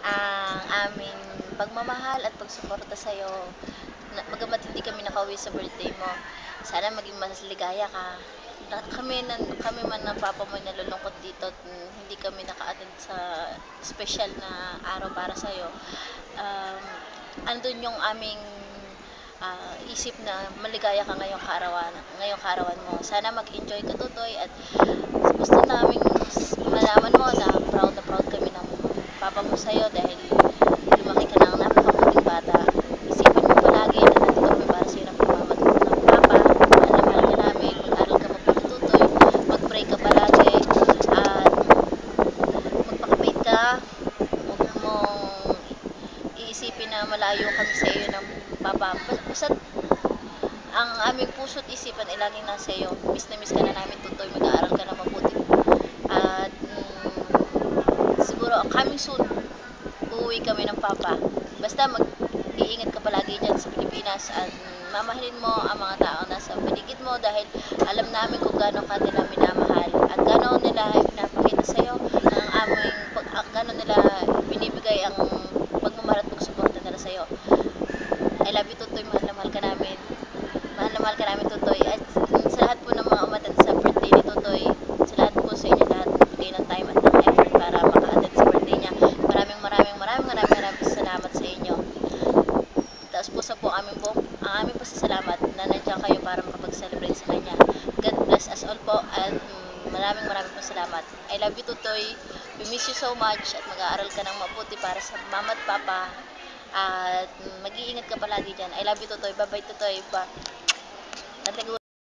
ang aming pagmamahal at pagsuporta sa'yo. Bagamat hindi kami nakauwi sa birthday mo, sana maging mas ligaya ka. Kami man ng papa mo nalulungkot dito at hindi kami naka-attend sa special na araw para sa'yo. Andun yung aming isip na maligaya ka ngayong kaarawan mo. Sana mag-enjoy ka, Tutoy, at gusto namin malaman mo na proud kami ng papa mo sa'yo dahil lumaki ka ng napakabuting bata. Isipin mo palagi na nandito kami para sa'yo ng mama at ng papa. Mahal na mahal ka namin. Mag-aral ka mabuti, Tutoy. Mag-pray ka palagi at magpakabait ka. Huwag mong iisipin na malayo kami sa iyo ng papa. Basta ang aming puso't isipan ay laging nasa iyo. Miss na miss ka na namin, Tutoy. Mag-aaral ka na mabuti. At siguro coming soon, uuwi kami ng papa. Basta mag-iingat ka palagi dyan sa Pilipinas at mamahalin mo ang mga tao nasa paligid mo dahil alam namin kung gaano ka nila minamahal at gaano nila pinapakita sa'yo gaano nila binibigay ang pagmamahal at pagsuporta nila sa'yo. I love you, Tutoy. Mahal na mahal ka namin. Mahal na mahal ka namin, Tutoy. At sa lahat po ng mga umattend sa birthday ni Tutoy, sa lahat po sa inyo lahat, nagbigay ng time at ng effort para maka-attend sa birthday niya. Maraming salamat sa inyo. Taos puso po ang aming pasasalamat na nandiyan kayo para makapag-celebrate sa kanya. God bless us all po at maraming po salamat. I love you, Tutoy. We miss you so much at mag-aaral ka ng mabuti para sa mama at papa at mag-iingat ka palagi dyan. I love you, Tutoy. Bye-bye, Tutoy. Bye.